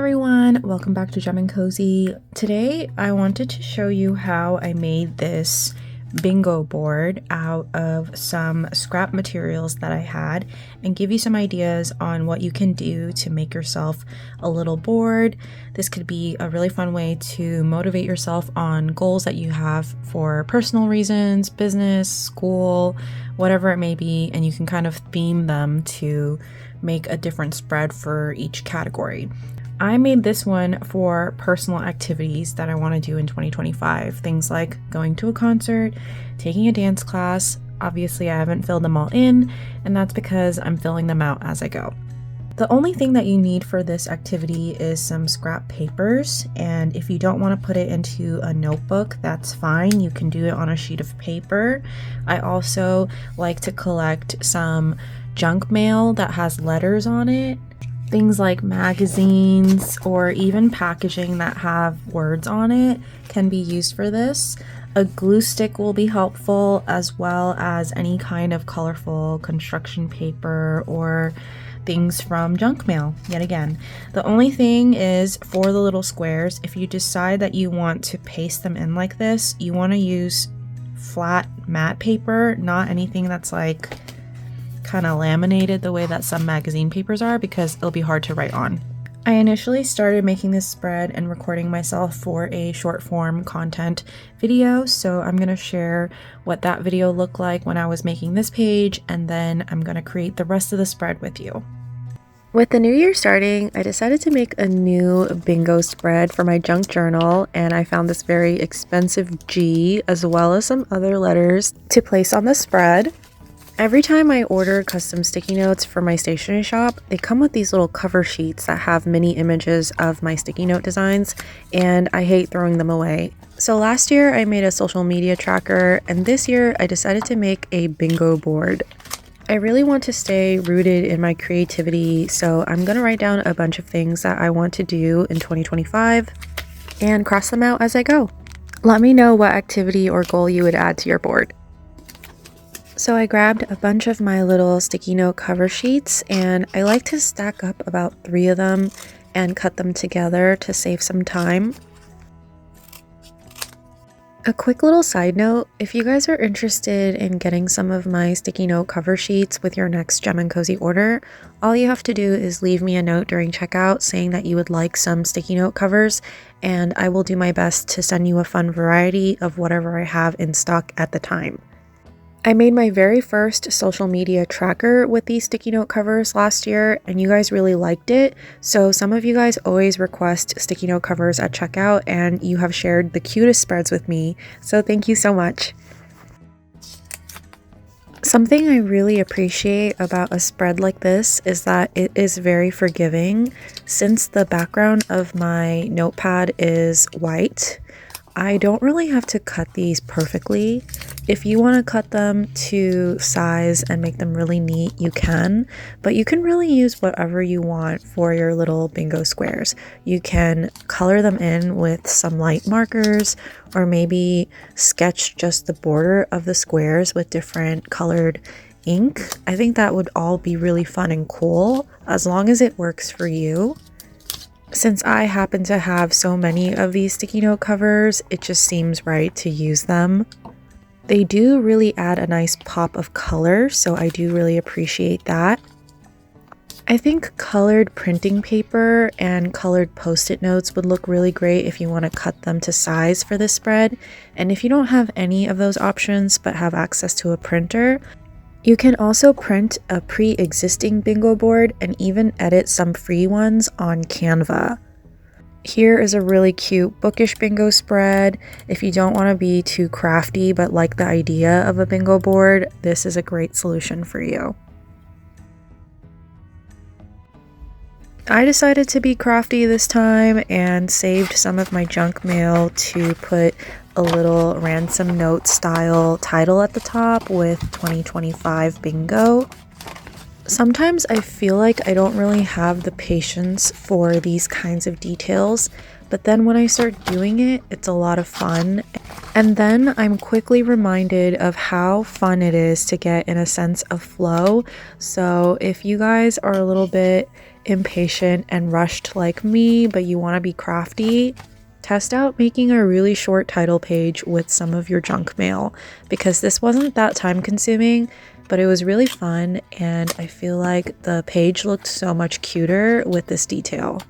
everyone, welcome back to Gem and Cozy. Today I wanted to show you how I made this bingo board out of some scrap materials that I had and give you some ideas on what you can do to make yourself a little board. This could be a really fun way to motivate yourself on goals that you have for personal reasons, business, school, whatever it may be, and you can kind of theme them to make a different spread for each category. I made this one for personal activities that I want to do in 2025. Things like going to a concert, taking a dance class. Obviously, I haven't filled them all in, and that's because I'm filling them out as I go. The only thing that you need for this activity is some scrap papers, and if you don't want to put it into a notebook, that's fine. You can do it on a sheet of paper. I also like to collect some junk mail that has letters on it. Things like magazines or even packaging that have words on it can be used for this. A glue stick will be helpful, as well as any kind of colorful construction paper or things from junk mail, yet again. The only thing is, for the little squares, if you decide that you want to paste them in like this, you want to use flat matte paper, not anything that's like kind of laminated the way that some magazine papers are, because it'll be hard to write on. I initially started making this spread and recording myself for a short form content video, so I'm going to share what that video looked like when I was making this page, and then I'm going to create the rest of the spread with you. With the new year starting, I decided to make a new bingo spread for my junk journal, and I found this very expensive G as well as some other letters to place on the spread. Every time I order custom sticky notes for my stationery shop, they come with these little cover sheets that have mini images of my sticky note designs, and I hate throwing them away. So last year I made a social media tracker, and this year I decided to make a bingo board. I really want to stay rooted in my creativity, so I'm going to write down a bunch of things that I want to do in 2025 and cross them out as I go. Let me know what activity or goal you would add to your board. So I grabbed a bunch of my little sticky note cover sheets, and I like to stack up about 3 of them and cut them together to save some time. A quick little side note, if you guys are interested in getting some of my sticky note cover sheets with your next Gem and Cozy order, all you have to do is leave me a note during checkout saying that you would like some sticky note covers, and I will do my best to send you a fun variety of whatever I have in stock at the time. I made my very first social media tracker with these sticky note covers last year, and you guys really liked it. So some of you guys always request sticky note covers at checkout, and you have shared the cutest spreads with me. So thank you so much. Something I really appreciate about a spread like this is that it is very forgiving. Since the background of my notepad is white, I don't really have to cut these perfectly. If you want to cut them to size and make them really neat, you can, but you can really use whatever you want for your little bingo squares. You can color them in with some light markers, or maybe sketch just the border of the squares with different colored ink. I think that would all be really fun and cool, as long as it works for you. Since I happen to have so many of these sticky note covers, it just seems right to use them. They do really add a nice pop of color, so I do really appreciate that. I think colored printing paper and colored post-it notes would look really great if you want to cut them to size for this spread. And if you don't have any of those options but have access to a printer, you can also print a pre-existing bingo board and even edit some free ones on Canva. Here is a really cute bookish bingo spread. If you don't want to be too crafty but like the idea of a bingo board, this is a great solution for you. I decided to be crafty this time and saved some of my junk mail to put a little ransom note style title at the top with 2025 bingo. Sometimes I feel like I don't really have the patience for these kinds of details, but then when I start doing it, it's a lot of fun. And then I'm quickly reminded of how fun it is to get in a sense of flow. So if you guys are a little bit impatient and rushed like me, but you want to be crafty, test out making a really short title page with some of your junk mail, because this wasn't that time consuming, but it was really fun, and I feel like the page looked so much cuter with this detail.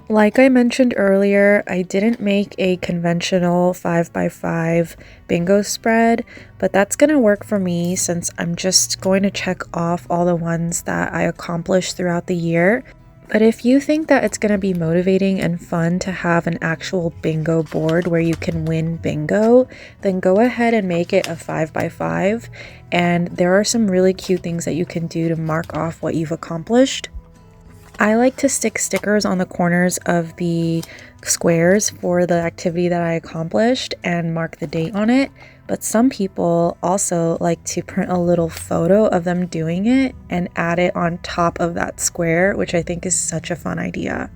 Like I mentioned earlier, I didn't make a conventional 5x5 bingo spread, but that's going to work for me since I'm just going to check off all the ones that I accomplished throughout the year. But if you think that it's going to be motivating and fun to have an actual bingo board where you can win bingo, then go ahead and make it a 5x5. And there are some really cute things that you can do to mark off what you've accomplished. I like to stick stickers on the corners of the squares for the activity that I accomplished and mark the date on it, but some people also like to print a little photo of them doing it and add it on top of that square, which I think is such a fun idea.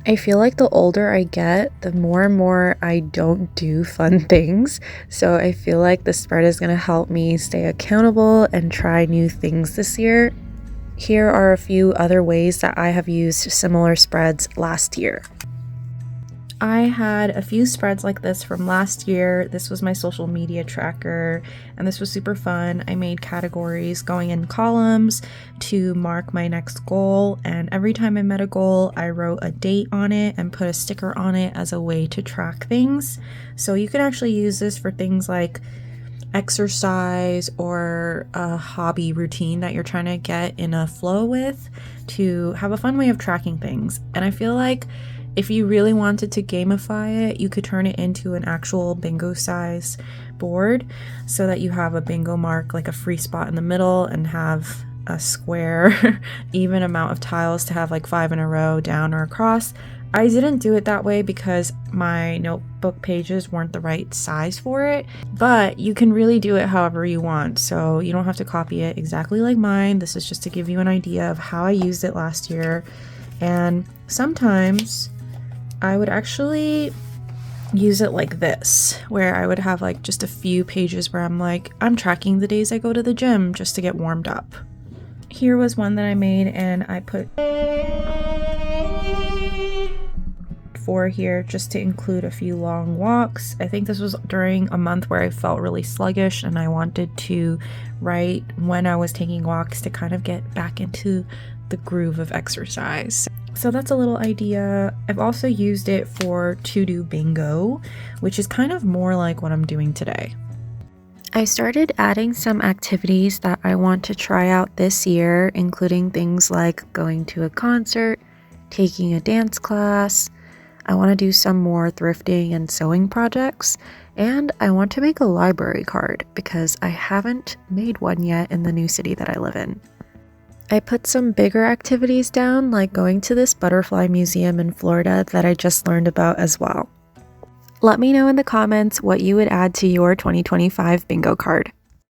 I feel like the older I get, the more and more I don't do fun things, so I feel like the spread is going to help me stay accountable and try new things this year. Here are a few other ways that I have used similar spreads last year. I had a few spreads like this from last year. This was my social media tracker, and this was super fun. I made categories going in columns to mark my next goal, and every time I met a goal, I wrote a date on it and put a sticker on it as a way to track things. So you can actually use this for things like exercise or a hobby routine that you're trying to get in a flow with, to have a fun way of tracking things. And I feel like if you really wanted to gamify it, you could turn it into an actual bingo size board so that you have a bingo mark, like a free spot in the middle, and have a square even amount of tiles to have like 5 in a row down or across. I didn't do it that way because my notebook pages weren't the right size for it, but you can really do it however you want, so you don't have to copy it exactly like mine. This is just to give you an idea of how I used it last year. And sometimes I would actually use it like this, where I would have like just a few pages where I'm tracking the days I go to the gym just to get warmed up. Here was one that I made, and I put 4 here just to include a few long walks. I think this was during a month where I felt really sluggish and I wanted to write when I was taking walks to kind of get back into the groove of exercise. So that's a little idea. I've also used it for to-do bingo, which is kind of more like what I'm doing today. I started adding some activities that I want to try out this year, including things like going to a concert, taking a dance class. I want to do some more thrifting and sewing projects, and I want to make a library card because I haven't made one yet in the new city that I live in. I put some bigger activities down, like going to this butterfly museum in Florida that I just learned about as well. Let me know in the comments what you would add to your 2025 bingo card.